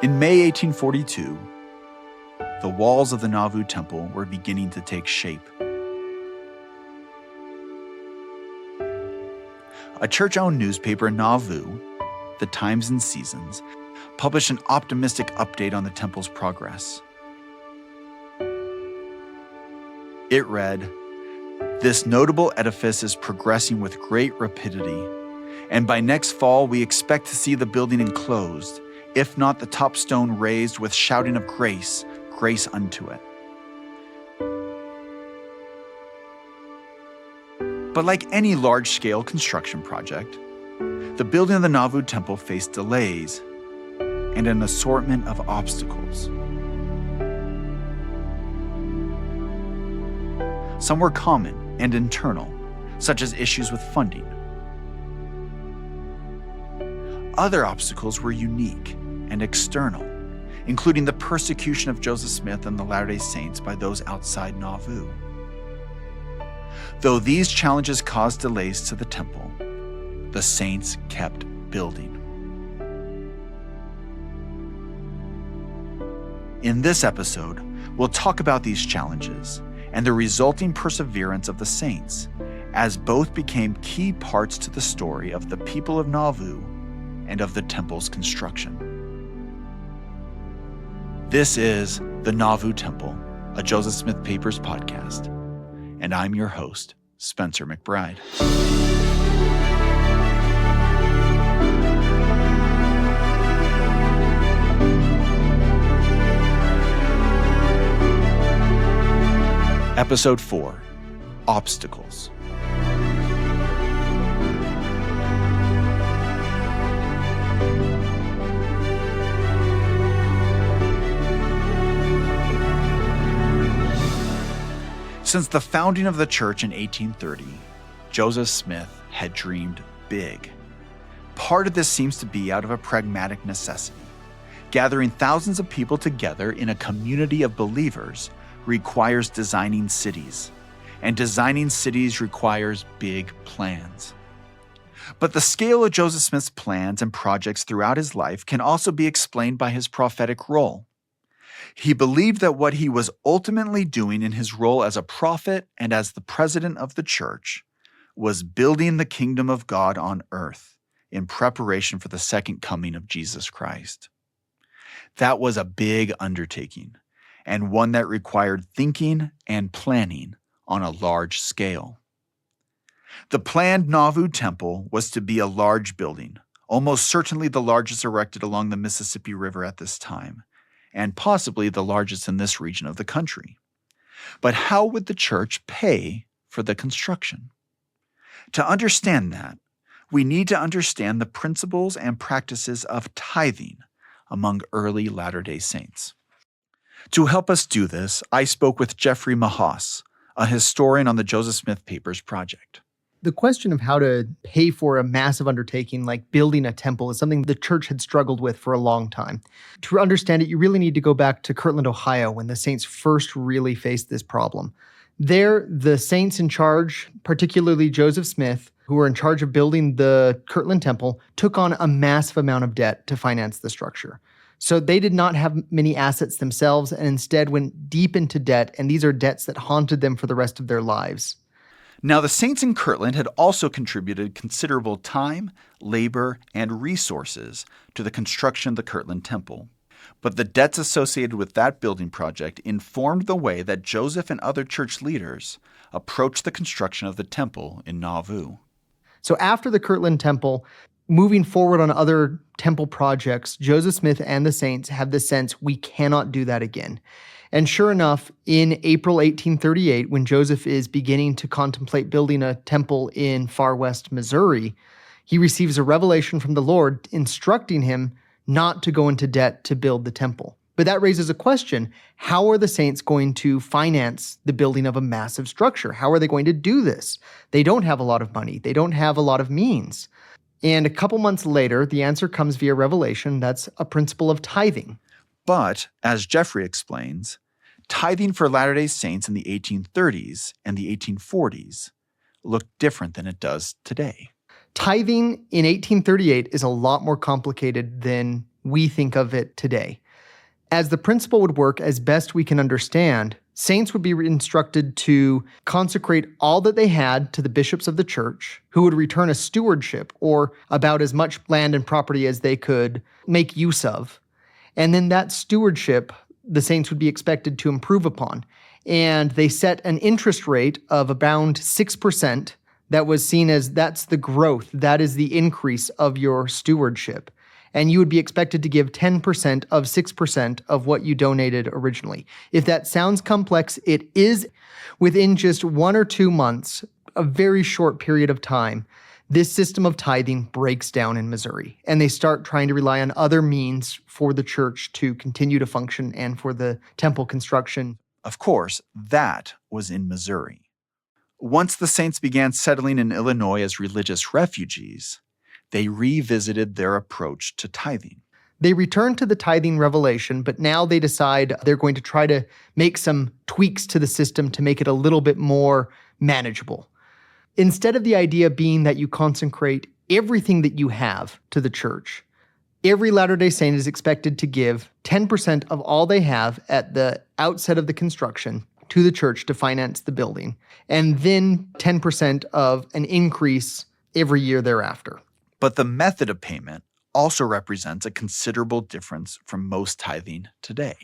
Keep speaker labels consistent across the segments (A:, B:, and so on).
A: In May 1842, the walls of the Nauvoo Temple were beginning to take shape. A church-owned newspaper in Nauvoo, the Times and Seasons, published an optimistic update on the temple's progress. It read, "This notable edifice is progressing with great rapidity, and by next fall we expect to see the building enclosed, if not the top stone raised with shouting of grace, grace unto it." But like any large-scale construction project, the building of the Nauvoo Temple faced delays and an assortment of obstacles. Some were common and internal, such as issues with funding. Other obstacles were unique and external, including the persecution of Joseph Smith and the Latter-day Saints by those outside Nauvoo. Though these challenges caused delays to the temple, the saints kept building. In this episode, we'll talk about these challenges and the resulting perseverance of the saints, as both became key parts to the story of the people of Nauvoo and of the temple's construction. This is the Nauvoo Temple, a Joseph Smith Papers podcast, and I'm your host, Spencer McBride. Episode 4, Obstacles. Since the founding of the church in 1830, Joseph Smith had dreamed big. Part of this seems to be out of a pragmatic necessity. Gathering thousands of people together in a community of believers requires designing cities, and designing cities requires big plans. But the scale of Joseph Smith's plans and projects throughout his life can also be explained by his prophetic role. He believed that what he was ultimately doing in his role as a prophet and as the president of the church was building the kingdom of God on earth in preparation for the second coming of Jesus Christ. That was a big undertaking, and one that required thinking and planning on a large scale. The planned Nauvoo Temple was to be a large building, almost certainly the largest erected along the Mississippi River at this time, and possibly the largest in this region of the country. But how would the church pay for the construction? To understand that, we need to understand the principles and practices of tithing among early Latter-day Saints. To help us do this, I spoke with Jeffrey Mahas, a historian on the Joseph Smith Papers project.
B: The question of how to pay for a massive undertaking like building a temple is something the church had struggled with for a long time. To understand it, you really need to go back to Kirtland, Ohio, when the saints first really faced this problem. There, the saints in charge, particularly Joseph Smith, who were in charge of building the Kirtland Temple, took on a massive amount of debt to finance the structure. So they did not have many assets themselves and instead went deep into debt, and these are debts that haunted them for the rest of their lives.
A: Now, the saints in Kirtland had also contributed considerable time, labor, and resources to the construction of the Kirtland Temple. But the debts associated with that building project informed the way that Joseph and other church leaders approached the construction of the temple in Nauvoo.
B: So after the Kirtland Temple, moving forward on other temple projects, Joseph Smith and the saints have the sense we cannot do that again. And sure enough, in April 1838, when Joseph is beginning to contemplate building a temple in far west Missouri, he receives a revelation from the Lord instructing him not to go into debt to build the temple. But that raises a question: how are the saints going to finance the building of a massive structure? How are they going to do this? They don't have a lot of money. They don't have a lot of means. And a couple months later, the answer comes via revelation. That's a principle of tithing.
A: But, as Jeffrey explains, tithing for Latter-day Saints in the 1830s and the 1840s looked different than it does today.
B: Tithing in 1838 is a lot more complicated than we think of it today. As the principle would work, as best we can understand, saints would be instructed to consecrate all that they had to the bishops of the church, who would return a stewardship, or about as much land and property as they could make use of. And then that stewardship, the saints would be expected to improve upon. And they set an interest rate of around 6% that was seen as that's the growth, that is the increase of your stewardship. And you would be expected to give 10% of 6% of what you donated originally. If that sounds complex, it is. Within just 1 or 2 months, a very short period of time, this system of tithing breaks down in Missouri, and they start trying to rely on other means for the church to continue to function and for the temple construction.
A: Of course, that was in Missouri. Once the saints began settling in Illinois as religious refugees, they revisited their approach to tithing.
B: They return to the tithing revelation, but now they decide they're going to try to make some tweaks to the system to make it a little bit more manageable. Instead of the idea being that you consecrate everything that you have to the church, every Latter-day Saint is expected to give 10% of all they have at the outset of the construction to the church to finance the building, and then 10% of an increase every year thereafter.
A: But the method of payment also represents a considerable difference from most tithing today.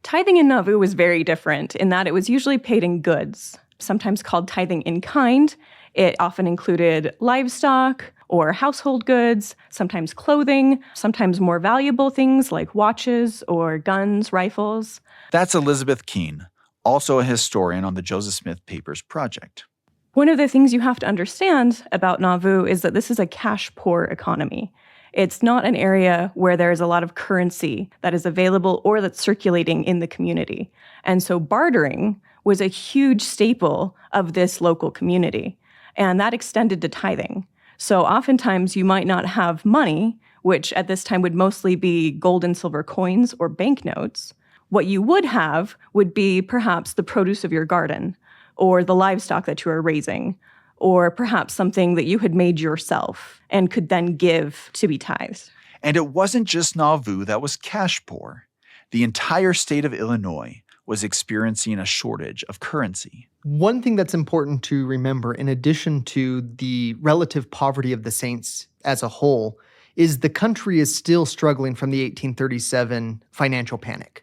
C: Tithing in Nauvoo was very different in that it was usually paid in goods, sometimes called tithing in kind. It often included livestock or household goods, sometimes clothing, sometimes more valuable things like watches or guns, rifles.
A: That's Elizabeth Keene, also a historian on the Joseph Smith Papers project.
C: One of the things you have to understand about Nauvoo is that this is a cash-poor economy. It's not an area where there's a lot of currency that is available or that's circulating in the community. And so bartering was a huge staple of this local community, and that extended to tithing. So oftentimes you might not have money, which at this time would mostly be gold and silver coins or banknotes. What you would have would be perhaps the produce of your garden, or the livestock that you are raising, or perhaps something that you had made yourself and could then give to be tithed.
A: And it wasn't just Nauvoo that was cash poor. The entire state of Illinois was experiencing a shortage of currency.
B: One thing that's important to remember, in addition to the relative poverty of the saints as a whole, is the country is still struggling from the 1837 financial panic.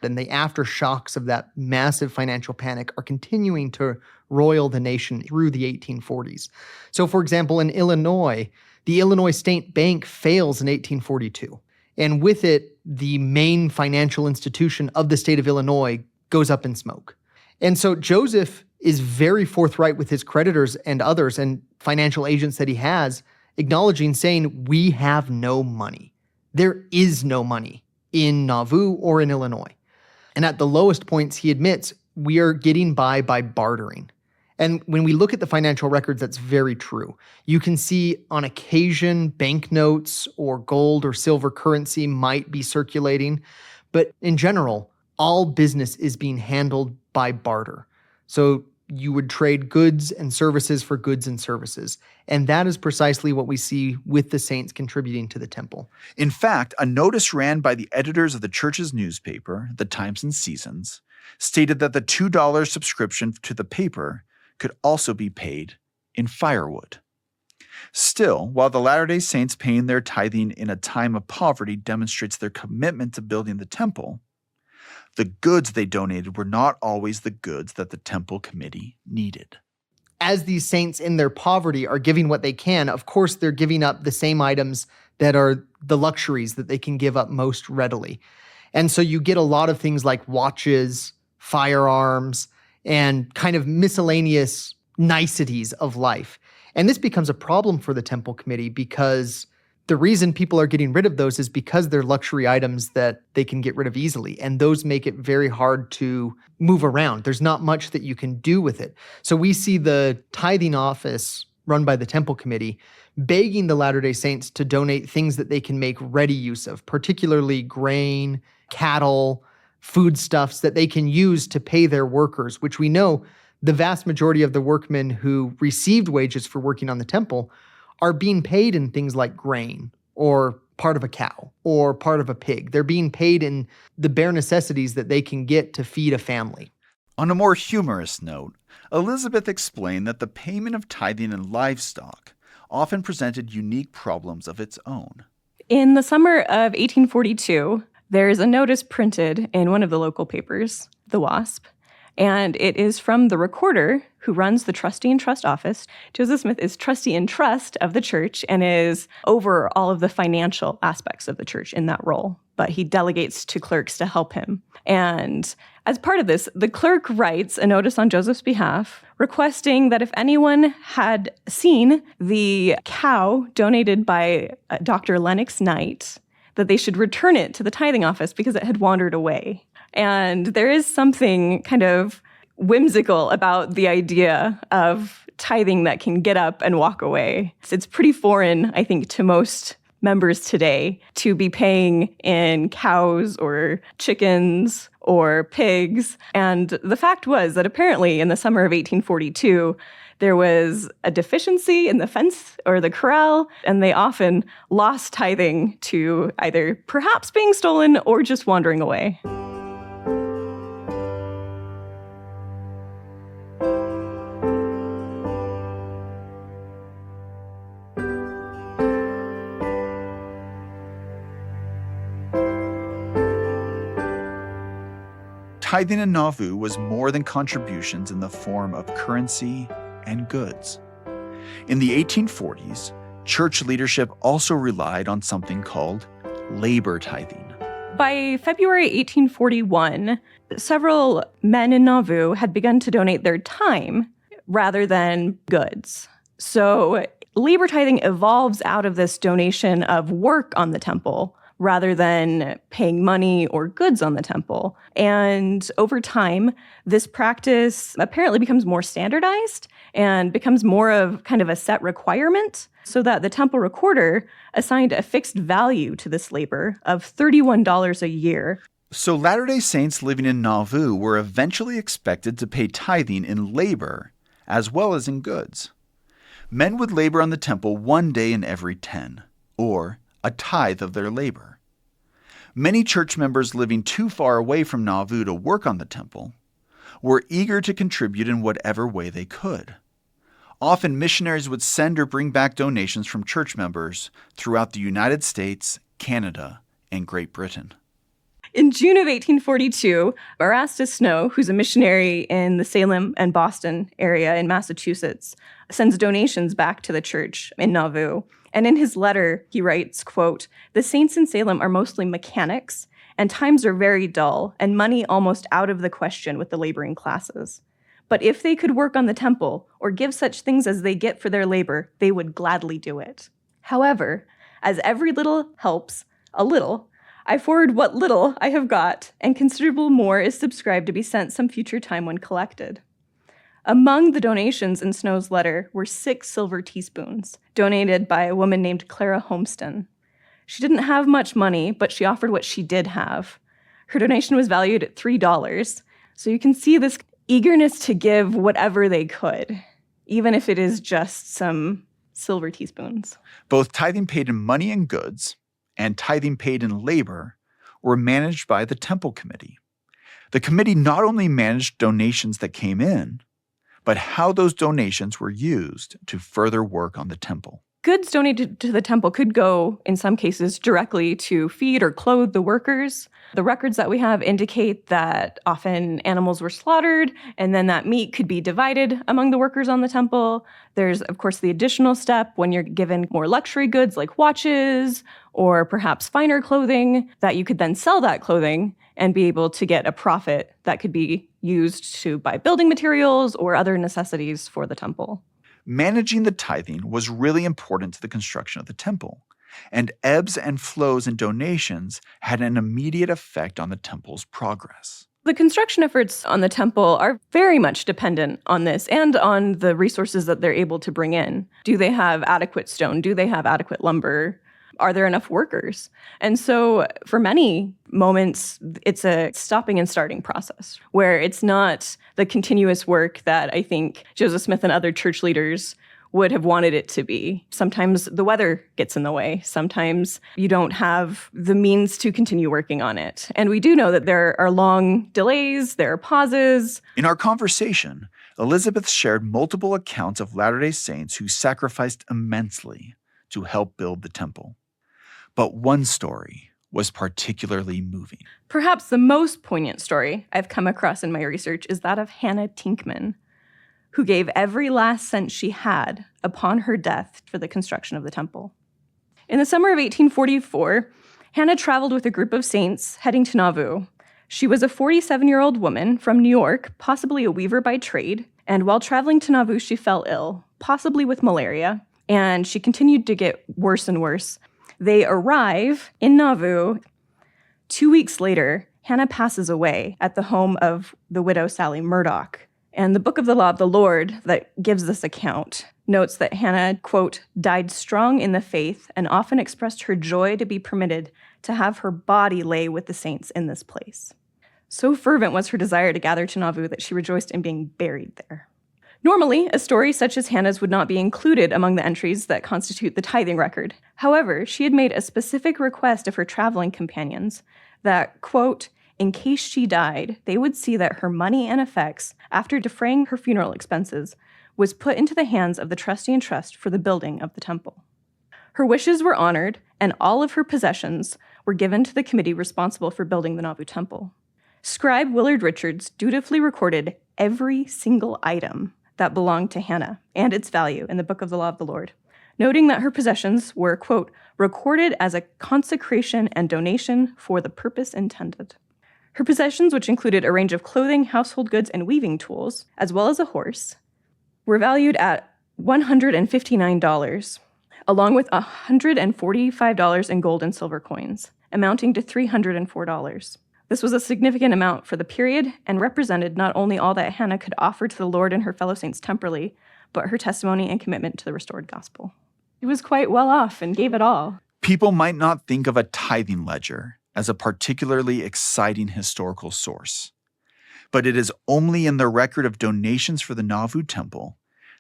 B: And the aftershocks of that massive financial panic are continuing to roil the nation through the 1840s. So, for example, in Illinois, the Illinois State Bank fails in 1842. And with it, the main financial institution of the state of Illinois goes up in smoke. And so Joseph is very forthright with his creditors and others and financial agents that he has, acknowledging, saying, we have no money. There is no money in Nauvoo or in Illinois. And at the lowest points, he admits, we are getting by bartering. And when we look at the financial records, that's very true. You can see on occasion banknotes or gold or silver currency might be circulating, but in general, all business is being handled by barter. So you would trade goods and services for goods and services. And that is precisely what we see with the saints contributing to the temple.
A: In fact, a notice ran by the editors of the church's newspaper, the Times and Seasons, stated that the $2 subscription to the paper could also be paid in firewood. Still, while the Latter-day Saints paying their tithing in a time of poverty demonstrates their commitment to building the temple, the goods they donated were not always the goods that the temple committee needed.
B: As these saints in their poverty are giving what they can, of course they're giving up the same items that are the luxuries that they can give up most readily. And so you get a lot of things like watches, firearms, and kind of miscellaneous niceties of life. And this becomes a problem for the temple committee because the reason people are getting rid of those is because they're luxury items that they can get rid of easily. And those make it very hard to move around. There's not much that you can do with it. So we see the tithing office run by the temple committee begging the Latter-day Saints to donate things that they can make ready use of, particularly grain, cattle, foodstuffs that they can use to pay their workers, which we know the vast majority of the workmen who received wages for working on the temple are being paid in things like grain or part of a cow or part of a pig. They're being paid in the bare necessities that they can get to feed a family.
A: On a more humorous note, Elizabeth explained that the payment of tithing in livestock often presented unique problems of its own.
C: In the summer of 1842, there's a notice printed in one of the local papers, The Wasp, and it is from the recorder who runs the trustee and trust office. Joseph Smith is trustee and trust of the church and is over all of the financial aspects of the church in that role, but he delegates to clerks to help him. And as part of this, the clerk writes a notice on Joseph's behalf requesting that if anyone had seen the cow donated by Dr. Lennox Knight, that they should return it to the tithing office because it had wandered away. And there is something kind of whimsical about the idea of tithing that can get up and walk away. It's pretty foreign, I think, to most members today to be paying in cows or chickens or pigs. And the fact was that apparently in the summer of 1842, there was a deficiency in the fence or the corral, and they often lost tithing to either perhaps being stolen or just wandering away.
A: Tithing in Nauvoo was more than contributions in the form of currency and goods. In the 1840s, church leadership also relied on something called labor tithing.
C: By February 1841, several men in Nauvoo had begun to donate their time rather than goods. So labor tithing evolves out of this donation of work on the temple rather than paying money or goods on the temple. And over time, this practice apparently becomes more standardized and becomes more of kind of a set requirement, so that the temple recorder assigned a fixed value to this labor of $31 a year.
A: So Latter-day Saints living in Nauvoo were eventually expected to pay tithing in labor as well as in goods. Men would labor on the temple 1 day in every 10, or a tithe of their labor. Many church members living too far away from Nauvoo to work on the temple were eager to contribute in whatever way they could. Often missionaries would send or bring back donations from church members throughout the United States, Canada, and Great Britain.
C: In June of 1842, Erastus Snow, who's a missionary in the Salem and Boston area in Massachusetts, sends donations back to the church in Nauvoo. And in his letter, he writes, quote, "The saints in Salem are mostly mechanics, and times are very dull, and money almost out of the question with the laboring classes. But if they could work on the temple, or give such things as they get for their labor, they would gladly do it. However, as every little helps a little, I forward what little I have got, and considerable more is subscribed to be sent some future time when collected." Among the donations in Snow's letter were 6 silver teaspoons, donated by a woman named Clara Homeston. She didn't have much money, but she offered what she did have. Her donation was valued at $3, so you can see this eagerness to give whatever they could, even if it is just some silver teaspoons.
A: Both tithing paid in money and goods and tithing paid in labor were managed by the Temple Committee. The committee not only managed donations that came in, but how those donations were used to further work on the temple.
C: Goods donated to the temple could go, in some cases, directly to feed or clothe the workers. The records that we have indicate that often animals were slaughtered, and then that meat could be divided among the workers on the temple. There's, of course, the additional step when you're given more luxury goods like watches or perhaps finer clothing, that you could then sell that clothing and be able to get a profit that could be used to buy building materials or other necessities for the temple.
A: Managing the tithing was really important to the construction of the temple, and ebbs and flows in donations had an immediate effect on the temple's progress.
C: The construction efforts on the temple are very much dependent on this and on the resources that they're able to bring in. Do they have adequate stone? Do they have adequate lumber? Are there enough workers? And so for many moments, it's a stopping and starting process where it's not the continuous work that I think Joseph Smith and other church leaders would have wanted it to be. Sometimes the weather gets in the way. Sometimes you don't have the means to continue working on it. And we do know that there are long delays, there are pauses.
A: In our conversation, Elizabeth shared multiple accounts of Latter-day Saints who sacrificed immensely to help build the temple. But one story was particularly moving.
C: Perhaps the most poignant story I've come across in my research is that of Hannah Tinkman, who gave every last cent she had upon her death for the construction of the temple. In the summer of 1844, Hannah traveled with a group of saints heading to Nauvoo. She was a 47-year-old woman from New York, possibly a weaver by trade, and while traveling to Nauvoo, she fell ill, possibly with malaria, and she continued to get worse and worse. They arrive in Nauvoo. 2 weeks later, Hannah passes away at the home of the widow Sally Murdoch. And the Book of the Law of the Lord that gives this account notes that Hannah, quote, died strong in the faith and often expressed her joy to be permitted to have her body lay with the saints in this place. So fervent was her desire to gather to Nauvoo that she rejoiced in being buried there. Normally, a story such as Hannah's would not be included among the entries that constitute the tithing record. However, she had made a specific request of her traveling companions that, quote, in case she died, they would see that her money and effects, after defraying her funeral expenses, was put into the hands of the trustee and trust for the building of the temple. Her wishes were honored, and all of her possessions were given to the committee responsible for building the Nauvoo Temple. Scribe Willard Richards dutifully recorded every single item that belonged to Hannah and its value in the Book of the Law of the Lord, noting that her possessions were, quote, recorded as a consecration and donation for the purpose intended. Her possessions, which included a range of clothing, household goods, and weaving tools, as well as a horse, were valued at $159, along with $145 in gold and silver coins, amounting to $304. This was a significant amount for the period and represented not only all that Hannah could offer to the Lord and her fellow saints temporally, but her testimony and commitment to the restored gospel. She was quite well off and gave it all.
A: People might not think of a tithing ledger as a particularly exciting historical source, but it is only in the record of donations for the Nauvoo Temple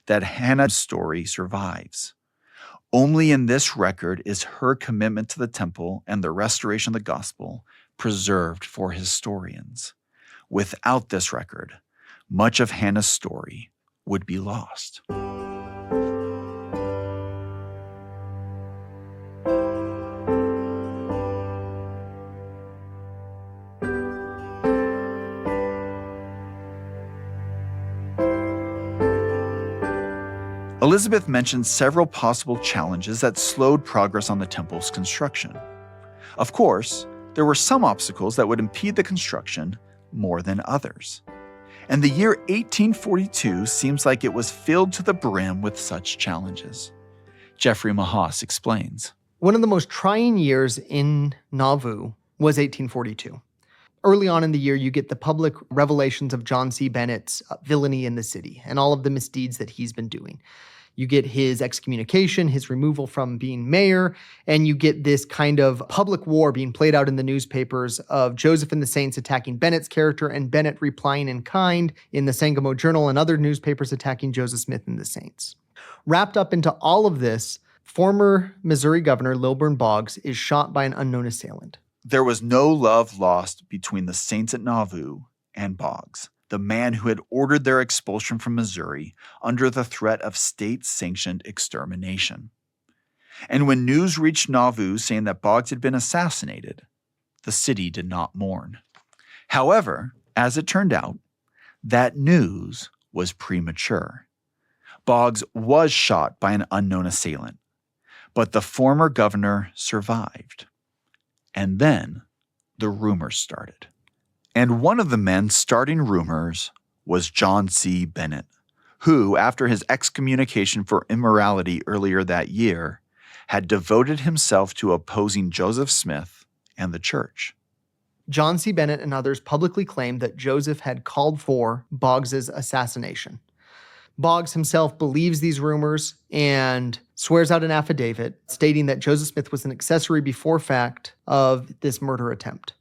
A: that Hannah's story survives. Only in this record is her commitment to the temple and the restoration of the gospel preserved for historians. Without this record, much of Hannah's story would be lost. Elizabeth mentioned several possible challenges that slowed progress on the temple's construction. Of course, there were some obstacles that would impede the construction more than others. And the year 1842 seems like it was filled to the brim with such challenges. Jeffrey Mahas explains.
B: One of the most trying years in Nauvoo was 1842. Early on in the year, you get the public revelations of John C. Bennett's villainy in the city and all of the misdeeds that he's been doing. You get his excommunication, his removal from being mayor, and you get this kind of public war being played out in the newspapers of Joseph and the Saints attacking Bennett's character and Bennett replying in kind in the Sangamo Journal and other newspapers attacking Joseph Smith and the Saints. Wrapped up into all of this, former Missouri Governor Lilburn Boggs is shot by an unknown assailant.
A: There was no love lost between the Saints at Nauvoo and Boggs, the man who had ordered their expulsion from Missouri under the threat of state-sanctioned extermination. And when news reached Nauvoo saying that Boggs had been assassinated, the city did not mourn. However, as it turned out, that news was premature. Boggs was shot by an unknown assailant, but the former governor survived. And then the rumors started. And one of the men starting rumors was John C. Bennett, who, after his excommunication for immorality earlier that year, had devoted himself to opposing Joseph Smith and the church.
B: John C. Bennett and others publicly claimed that Joseph had called for Boggs's assassination. Boggs himself believes these rumors and swears out an affidavit stating that Joseph Smith was an accessory before fact of this murder attempt.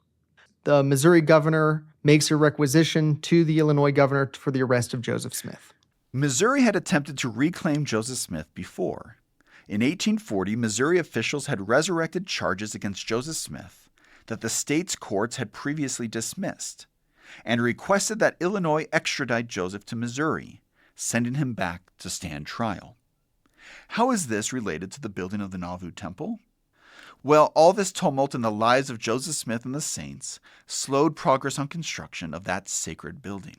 B: The Missouri governor makes a requisition to the Illinois governor for the arrest of Joseph Smith.
A: Missouri had attempted to reclaim Joseph Smith before. In 1840, Missouri officials had resurrected charges against Joseph Smith that the state's courts had previously dismissed, and requested that Illinois extradite Joseph to Missouri, sending him back to stand trial. How is this related to the building of the Nauvoo Temple? Well, all this tumult in the lives of Joseph Smith and the saints slowed progress on construction of that sacred building.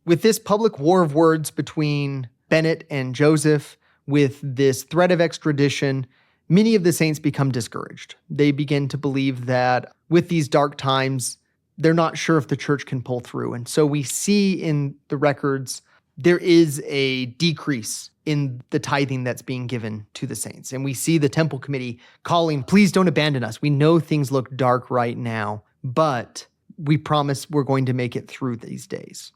B: With this public war of words between Bennett and Joseph, with this threat of extradition, many of the saints become discouraged. They begin to believe that with these dark times, they're not sure if the church can pull through. And so we see in the records, there is a decrease in the tithing that's being given to the saints. And we see the temple committee calling, please don't abandon us. We know things look dark right now, but we promise we're going to make it through these days.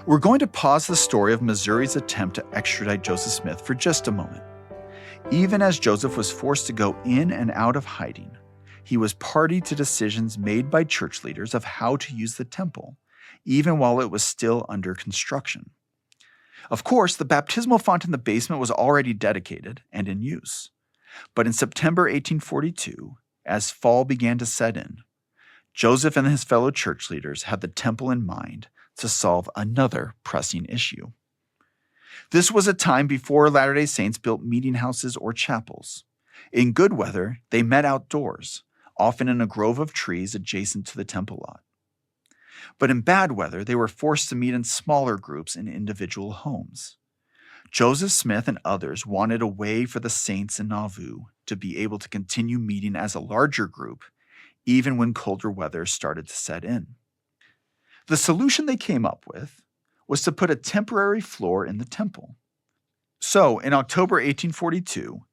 A: We're going to pause the story of Missouri's attempt to extradite Joseph Smith for just a moment. Even as Joseph was forced to go in and out of hiding, he was party to decisions made by church leaders of how to use the temple, even while it was still under construction. Of course, the baptismal font in the basement was already dedicated and in use. But in September 1842, as fall began to set in, Joseph and his fellow church leaders had the temple in mind to solve another pressing issue. This was a time before Latter-day Saints built meeting houses or chapels. In good weather, they met outdoors, often in a grove of trees adjacent to the temple lot. But in bad weather, they were forced to meet in smaller groups in individual homes. Joseph Smith and others wanted a way for the saints in Nauvoo to be able to continue meeting as a larger group, even when colder weather started to set in. The solution they came up with was to put a temporary floor in the temple. So, in October 1842,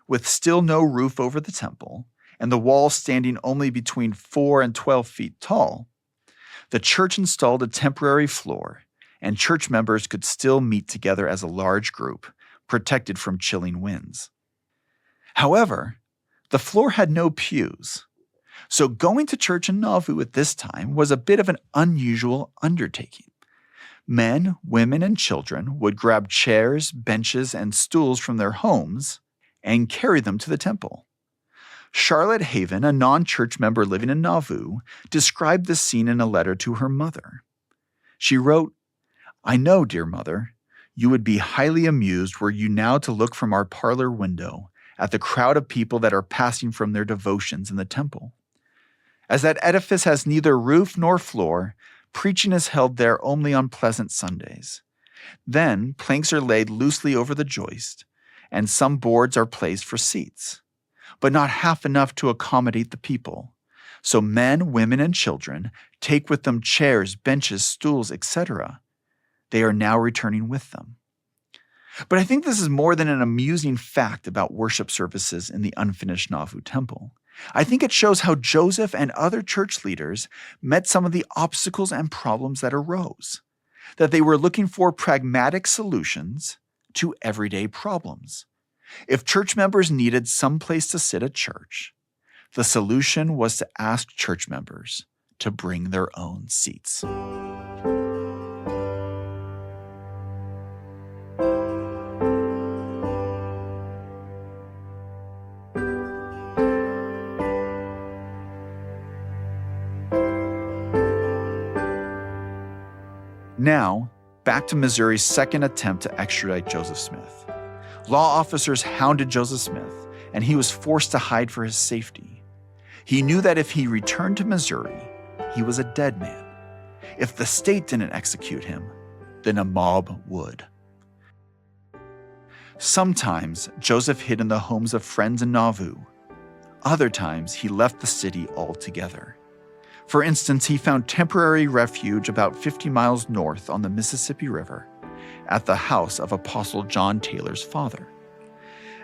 A: with still no roof over the temple, and the walls standing only between 4 and 12 feet tall, the church installed a temporary floor, and church members could still meet together as a large group, protected from chilling winds. However, the floor had no pews. So going to church in Nauvoo at this time was a bit of an unusual undertaking. Men, women, and children would grab chairs, benches, and stools from their homes and carry them to the temple. Charlotte Haven, a non-church member living in Nauvoo, described this scene in a letter to her mother. She wrote, "I know, dear mother, you would be highly amused were you now to look from our parlor window at the crowd of people that are passing from their devotions in the temple. As that edifice has neither roof nor floor, preaching is held there only on pleasant Sundays. Then planks are laid loosely over the joist, and some boards are placed for seats, but not half enough to accommodate the people. So men, women, and children take with them chairs, benches, stools, etc. They are now returning with them." But I think this is more than an amusing fact about worship services in the unfinished Nauvoo Temple. I think it shows how Joseph and other church leaders met some of the obstacles and problems that arose, that they were looking for pragmatic solutions to everyday problems. If church members needed some place to sit at church, the solution was to ask church members to bring their own seats. Now, back to Missouri's second attempt to extradite Joseph Smith. Law officers hounded Joseph Smith, and he was forced to hide for his safety. He knew that if he returned to Missouri, he was a dead man. If the state didn't execute him, then a mob would. Sometimes Joseph hid in the homes of friends in Nauvoo. Other times he left the city altogether. For instance, he found temporary refuge about 50 miles north on the Mississippi River at the house of Apostle John Taylor's father.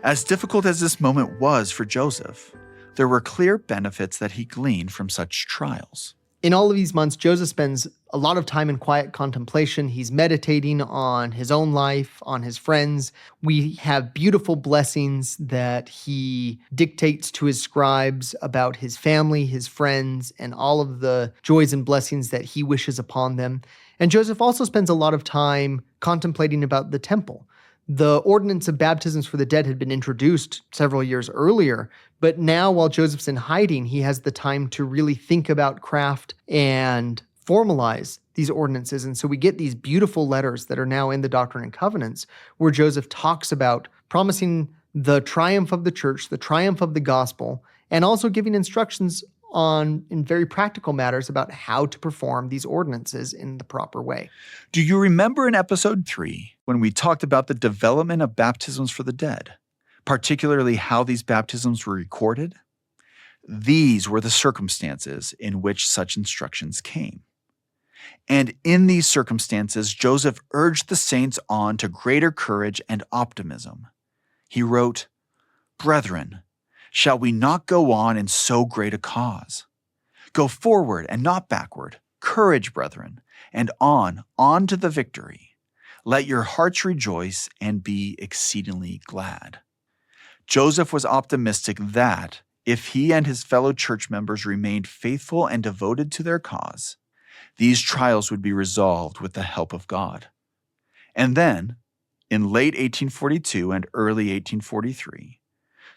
A: As difficult as this moment was for Joseph, there were clear benefits that he gleaned from such trials.
B: In all of these months, Joseph spends a lot of time in quiet contemplation. He's meditating on his own life, on his friends. We have beautiful blessings that he dictates to his scribes about his family, his friends, and all of the joys and blessings that he wishes upon them. And Joseph also spends a lot of time contemplating about the temple. The ordinance of baptisms for the dead had been introduced several years earlier, but now while Joseph's in hiding, he has the time to really think about craft and formalize these ordinances. And so we get these beautiful letters that are now in the Doctrine and Covenants where Joseph talks about promising the triumph of the church, the triumph of the gospel, and also giving instructions in very practical matters about how to perform these ordinances in the proper way.
A: Do you remember in episode 3 when we talked about the development of baptisms for the dead, particularly how these baptisms were recorded? These were the circumstances in which such instructions came. And in these circumstances, Joseph urged the saints on to greater courage and optimism. He wrote, "Brethren, shall we not go on in so great a cause? Go forward and not backward. Courage, brethren, and on to the victory. Let your hearts rejoice and be exceedingly glad." Joseph was optimistic that, if he and his fellow church members remained faithful and devoted to their cause, these trials would be resolved with the help of God. And then, in late 1842 and early 1843,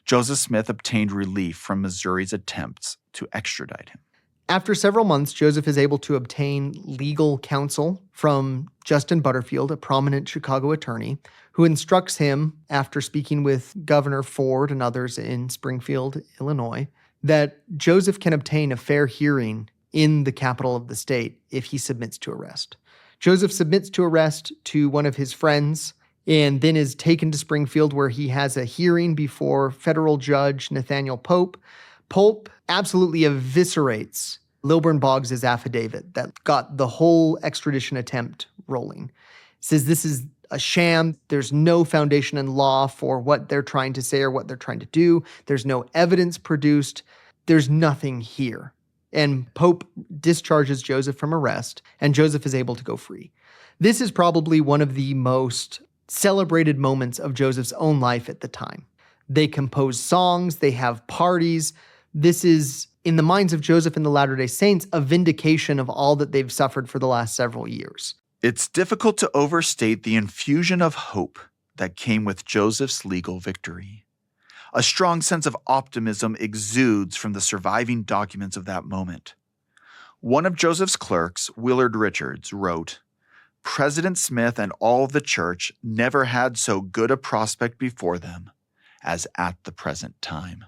A: Joseph Smith obtained relief from Missouri's attempts to extradite him.
B: After several months, Joseph is able to obtain legal counsel from Justin Butterfield, a prominent Chicago attorney, who instructs him, after speaking with Governor Ford and others in Springfield, Illinois, that Joseph can obtain a fair hearing in the capital of the state if he submits to arrest. Joseph submits to arrest to one of his friends and then is taken to Springfield, where he has a hearing before federal judge Nathaniel Pope. Pope absolutely eviscerates Lilburn Boggs' affidavit that got the whole extradition attempt rolling. Says this is a sham. There's no foundation in law for what they're trying to say or what they're trying to do. There's no evidence produced. There's nothing here. And Pope discharges Joseph from arrest, and Joseph is able to go free. This is probably one of the most celebrated moments of Joseph's own life at the time. They compose songs, they have parties. This is, in the minds of Joseph and the Latter-day Saints, a vindication of all that they've suffered for the last several years.
A: It's difficult to overstate the infusion of hope that came with Joseph's legal victory. A strong sense of optimism exudes from the surviving documents of that moment. One of Joseph's clerks, Willard Richards, wrote, "President Smith and all of the church never had so good a prospect before them as at the present time."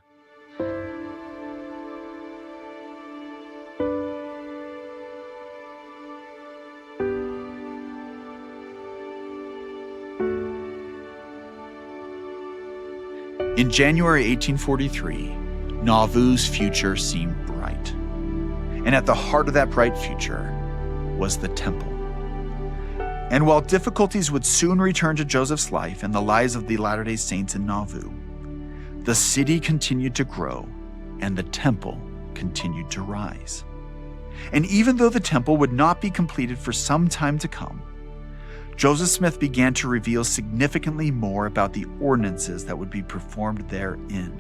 A: In January 1843, Nauvoo's future seemed bright. And at the heart of that bright future was the temple. And while difficulties would soon return to Joseph's life and the lives of the Latter-day Saints in Nauvoo, the city continued to grow and the temple continued to rise. And even though the temple would not be completed for some time to come, Joseph Smith began to reveal significantly more about the ordinances that would be performed therein.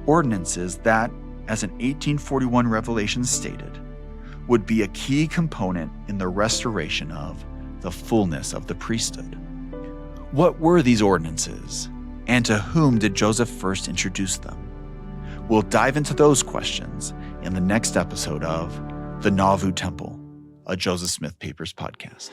A: Ordinances that, as an 1841 revelation stated, would be a key component in the restoration of the fullness of the priesthood. What were these ordinances, and to whom did Joseph first introduce them? We'll dive into those questions in the next episode of The Nauvoo Temple, a Joseph Smith Papers podcast.